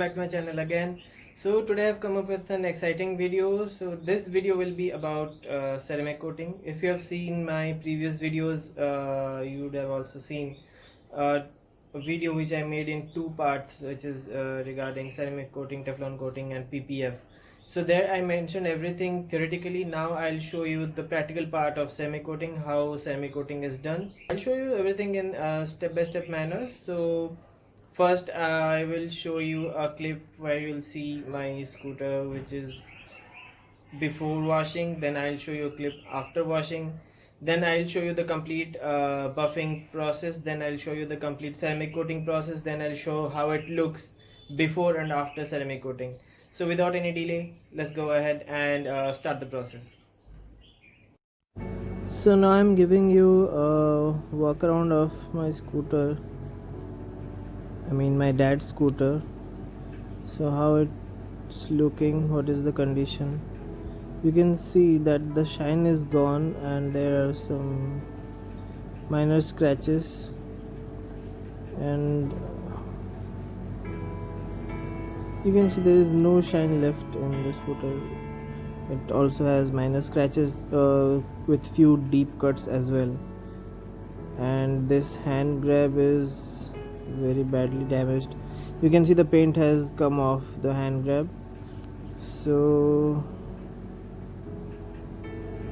back to my channel again. So today I've come up with an exciting video. So this video will be about ceramic coating. If you have seen my previous videos, you would have also seen uh, a video which I made in two parts, which is regarding ceramic coating, Teflon coating and PPF. So there I mentioned everything theoretically. Now I'll show you the practical part of ceramic coating, how ceramic coating is done. I'll show you everything in step-by-step manner. So first I will show you a clip where you'll see my scooter which is before washing. Then I'll show you a clip after washing. Then I'll show you the complete buffing process. Then I'll show you the complete ceramic coating process. Then I'll show how it looks before and after ceramic coating. So without any delay, let's go ahead and start the process. So now I'm giving you a walk around of my scooter, my dad's scooter. So how it's looking, what is the condition. You can see that the shine is gone and there are some minor scratches, and you can see there is no shine left in the scooter. It also has minor scratches with few deep cuts as well, and this hand grab is very badly damaged. You can see the paint has come off the hand grab. So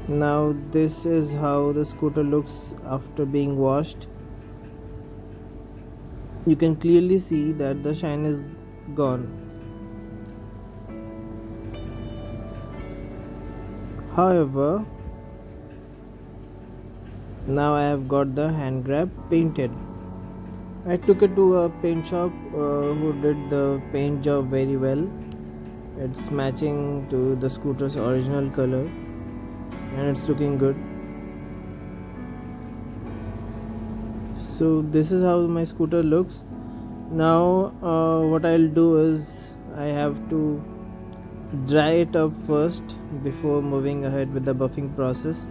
now this is how the scooter looks after being washed. You can clearly see that the shine is gone. However, now I have got the hand grab painted. I took it to a paint shop who did the paint job very well. It's matching to the scooter's original color and it's looking good. So this is how my scooter looks. Now what I'll do is I have to dry it up first before moving ahead with the buffing process.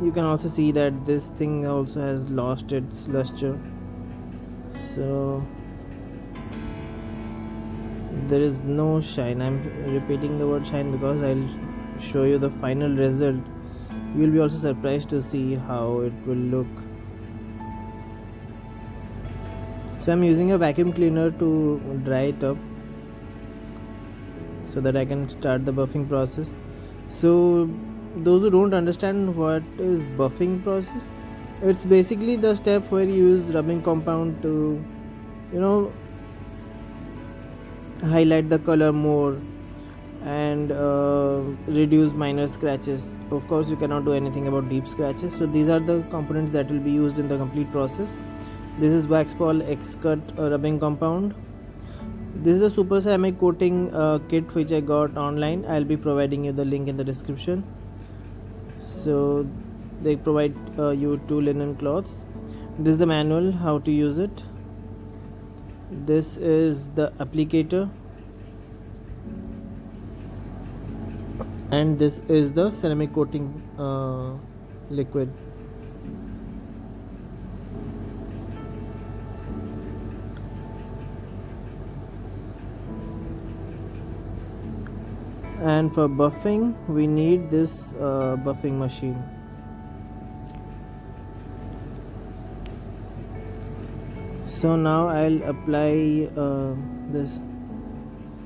You can also see that this thing also has lost its luster. So there is no shine. I'm repeating the word shine because I'll show you the final result. You'll be also surprised to see how it will look. So I'm using a vacuum cleaner to dry it up so that I can start the buffing process. So those who don't understand what is buffing process, it's basically the step where you use rubbing compound to highlight the color more and reduce minor scratches. Of course you cannot do anything about deep scratches. So these are the components that will be used in the complete process. This is wax ball X-cut rubbing compound. This is a super ceramic coating kit which I got online. I'll be providing you the link in the description. So they provide you 2 linen cloths. This is the manual how to use it. This is the applicator, and this is the ceramic coating liquid. And for buffing we need this buffing machine. So now I'll apply this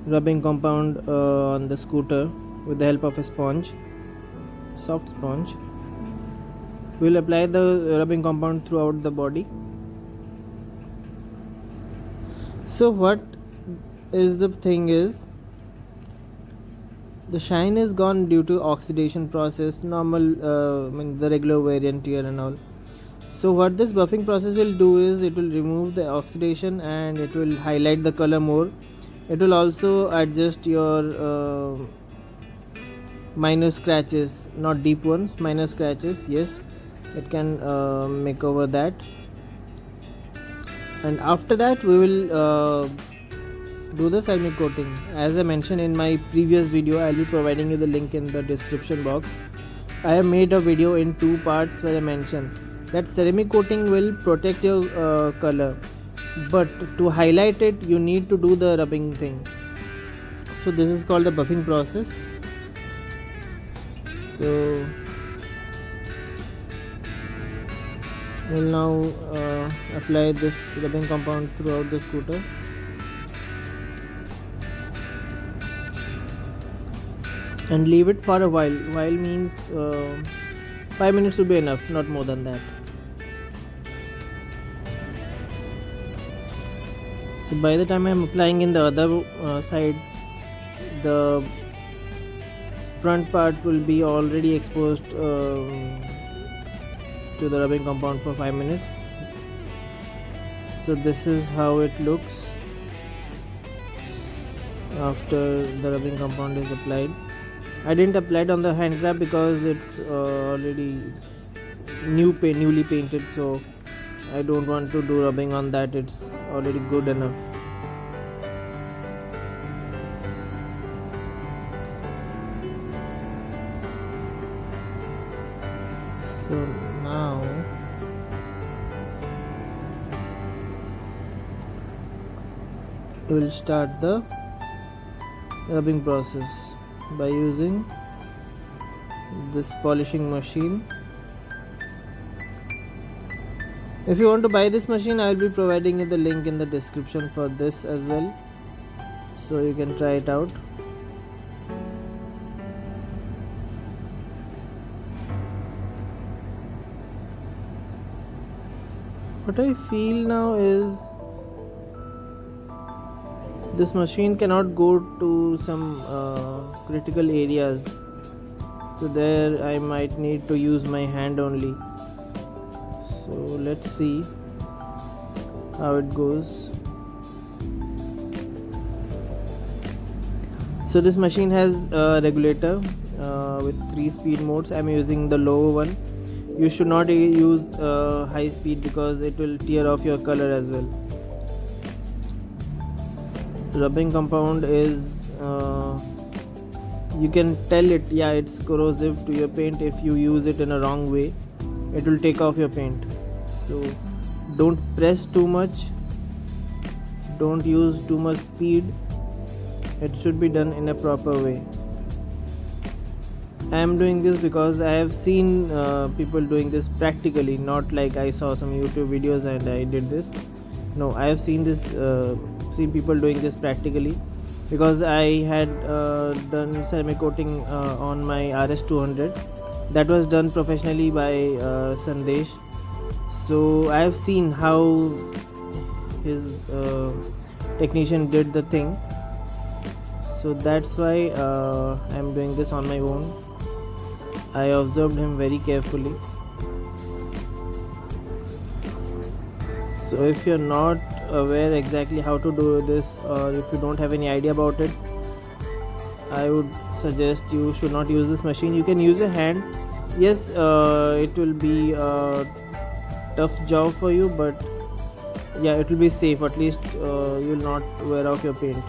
rubbing compound on the scooter with the help of a sponge, soft sponge. We'll apply the rubbing compound throughout the body. So what is the thing is, the shine is gone due to oxidation process, normal the regular wear and tear and all. So what this buffing process will do is it will remove the oxidation and it will highlight the color more. It will also adjust your minor scratches, not deep ones, minor scratches. Yes, it can make over that. And after that we will do the ceramic coating. As I mentioned in my previous video, I'll be providing you the link in the description box. I have made a video in 2 parts where I mentioned that ceramic coating will protect your color. but to highlight it you need to do the rubbing thing. So this is called the buffing process. So we'll now apply this rubbing compound throughout the scooter. And leave it for a while. While means 5 minutes will be enough, not more than that. So by the time I am applying in the other side, the front part will be already exposed to the rubbing compound for 5 minutes. So this is how it looks after the rubbing compound is applied. I didn't apply it on the hand grab because it's already newly painted, so I don't want to do rubbing on that. It's already good enough. So now we will start the rubbing process by using this polishing machine. If you want to buy this machine, I will be providing you the link in the description for this as well, so you can try it out. What I feel now is this machine cannot go to some critical areas, so there I might need to use my hand only. So let's see how it goes. So this machine has a regulator with 3 speed modes. I'm using the lower one. You should not use high speed because it will tear off your color as well. Rubbing compound is you can tell it, yeah, it's corrosive to your paint. If you use it in a wrong way, it will take off your paint. So don't press too much, don't use too much speed. It should be done in a proper way. I am doing this because I have seen people doing this practically, not like I saw some YouTube videos and I did this. No, I have seen this seen people doing this practically, because I had done ceramic coating on my RS200. That was done professionally by Sandesh. So I have seen how his technician did the thing. So that's why I am doing this on my own. I observed him very carefully. So if you're not aware exactly how to do this, or if you don't have any idea about it, I would suggest you should not use this machine. You can use your hand. Yes, it will be a tough job for you, but yeah, it will be safe. At least you will not wear off your paint.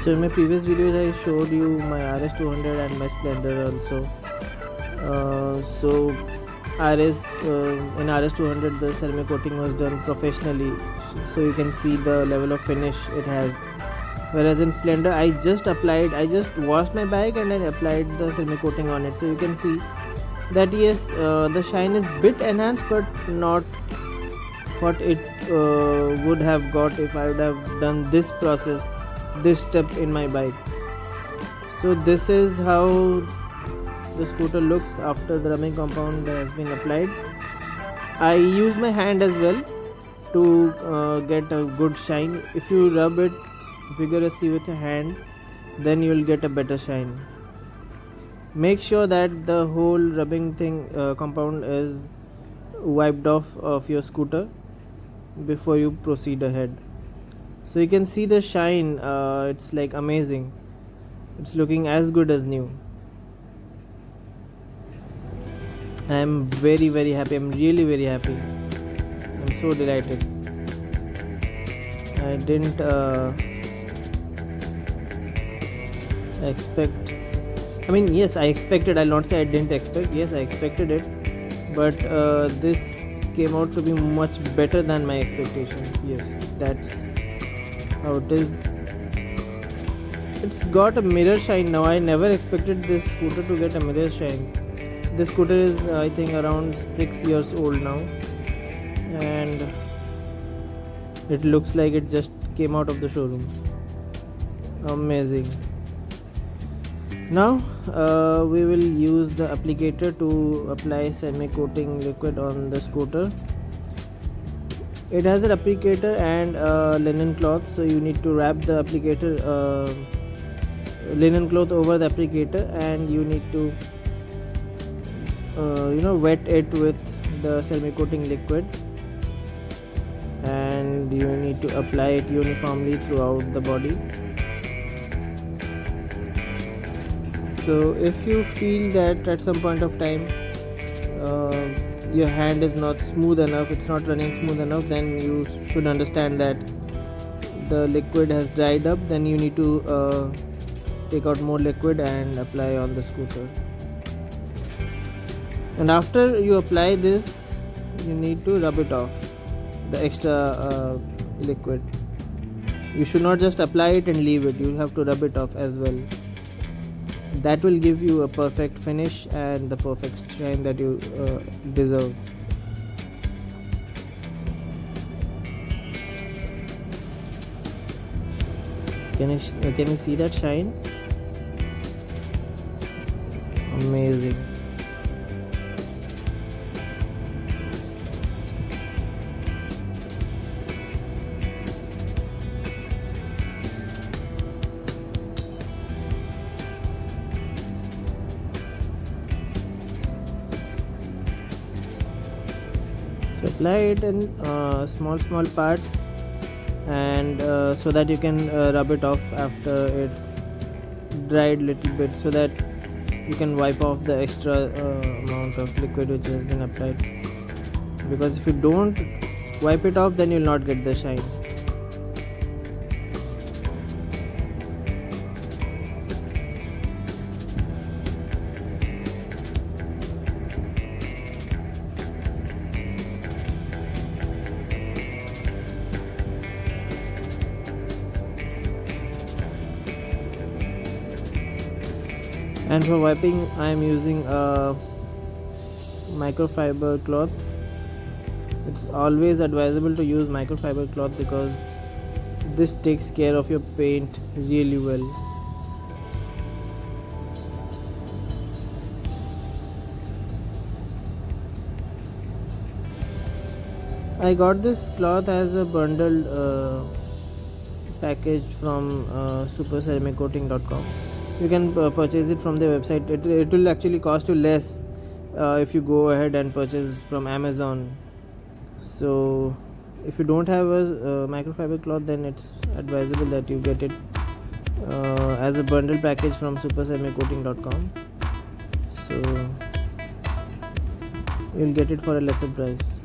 So in my previous videos I showed you my RS200 and my Splendor also. So in RS200 the ceramic coating was done professionally, so you can see the level of finish it has. Whereas in Splendor I just washed my bike and then applied the ceramic coating on it. So you can see that yes, the shine is bit enhanced, but not what it would have got if I would have done this process, this step in my bike. So this is how the scooter looks after the rubbing compound has been applied. I use my hand as well to get a good shine. If you rub it vigorously with your hand, then you will get a better shine. Make sure that the whole rubbing compound is wiped off of your scooter before you proceed ahead. So you can see the shine, it's like amazing. It's looking as good as new. I am very happy. I'm really very happy. I'm so delighted. I didn't expect. I mean, yes, I expected. I'll not say I didn't expect. Yes, I expected it, but this came out to be much better than my expectations. Yes, that's how it is. It's got a mirror shine now. I never expected this scooter to get a mirror shine. This scooter is, I think, around 6 years old now, and it looks like it just came out of the showroom. Amazing. Now we will use the applicator to apply semi-coating liquid on the scooter. It has an applicator and linen cloth, so you need to wrap the applicator linen cloth over the applicator, and you need to wet it with the semi-coating liquid, and you need to apply it uniformly throughout the body. So if you feel that at some point of time your hand is not smooth enough, it's not running smooth enough, then you should understand that the liquid has dried up. Then you need to take out more liquid and apply on the scooter. And after you apply this, you need to rub it off, the extra liquid. You should not just apply it and leave it, you have to rub it off as well. That will give you a perfect finish and the perfect shine that you deserve. Can you see that shine? Amazing. So apply it in small parts, and so that you can rub it off after it's dried little bit, so that you can wipe off the extra amount of liquid which has been applied, because if you don't wipe it off, then you'll not get the shine. And for wiping, I am using a microfiber cloth. It's always advisable to use microfiber cloth because this takes care of your paint really well. I got this cloth as a bundled package from superceramicoating.com. You can purchase it from their website. It will actually cost you less if you go ahead and purchase from Amazon. So if you don't have a microfiber cloth, then it's advisable that you get it as a bundle package from superceramicoating.com. So you'll get it for a lesser price.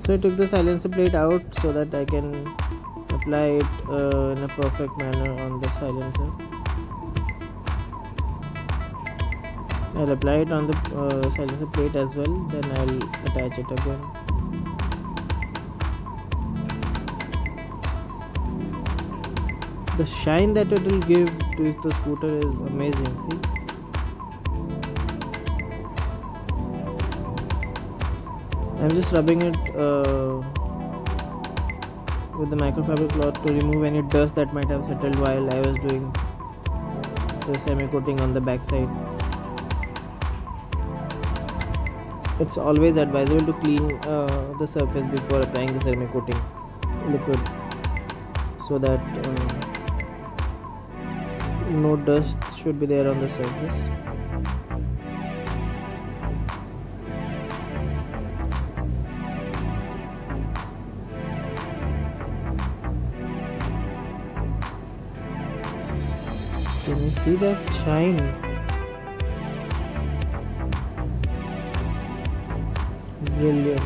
So I took the silencer plate out so that I can apply it in a perfect manner on the silencer. I'll apply it on the silencer plate as well, then I'll attach it again. The shine that it will give to the scooter is amazing. See? I'm just rubbing it with the microfiber cloth to remove any dust that might have settled while I was doing the semi-coating on the back side. It's always advisable to clean the surface before applying the semi-coating liquid, so that no dust should be there on the surface. Can you see that shine? Brilliant.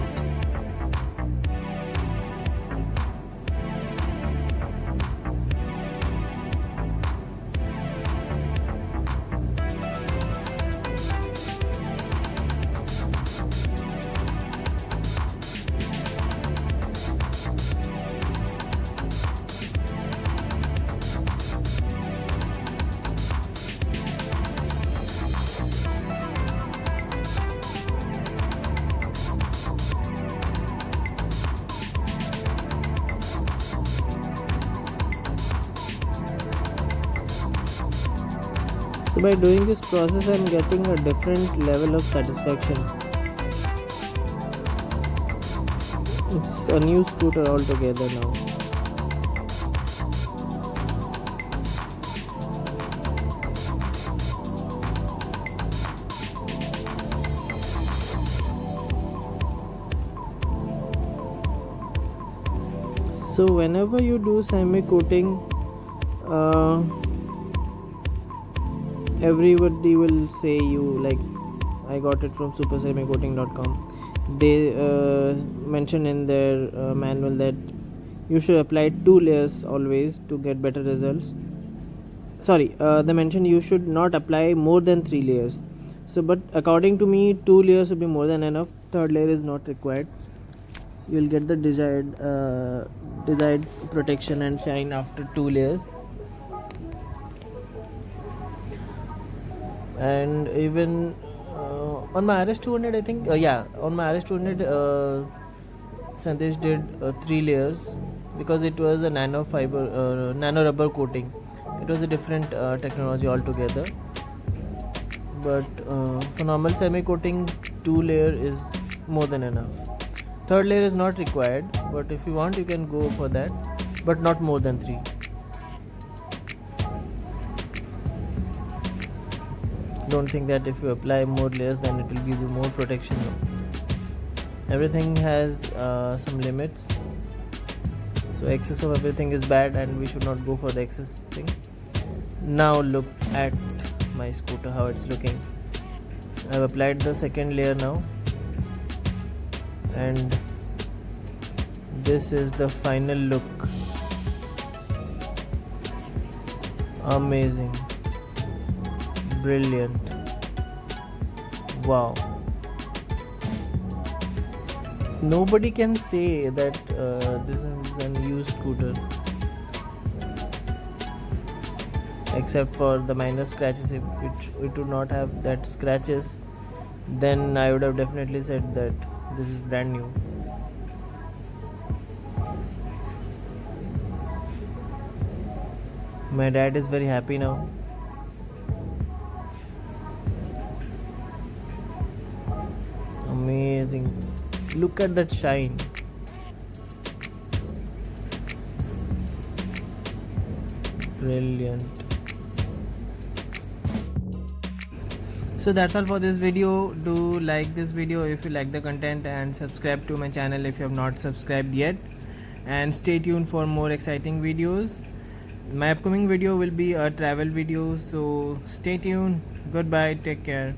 So by doing this process I'm getting a different level of satisfaction. It's a new scooter altogether now. So whenever you do ceramic coating, everybody will say you like, I got it from superceramiccoating.com. They mention in their manual that you should apply 2 layers always to get better results. Sorry, they mention you should not apply more than 3 layers. So but according to me 2 layers would be more than enough. Third layer is not required. You will get the desired protection and shine after 2 layers. And even on my RS200 I think on my RS200 Sandesh did 3 layers because it was a nano rubber coating. It was a different technology altogether, but for normal semi coating 2 layer is more than enough. Third layer is not required, but if you want you can go for that, but not more than 3. Don't think that if you apply more layers then it will give you more protection. Everything has some limits, so excess of everything is bad and we should not go for the excess thing. Now look at my scooter, how it's looking. I've applied the second layer now, and this is the final look. Amazing, brilliant, wow. Nobody can say that this is an used scooter, except for the minor scratches. If it would not have that scratches, then I would have definitely said that this is brand new. My dad is very happy now. Amazing. Look at that shine. Brilliant. So that's all for this video. Do like this video if you like the content, and subscribe to my channel if you have not subscribed yet, and stay tuned for more exciting videos. My upcoming video will be a travel video, so stay tuned. Goodbye, take care.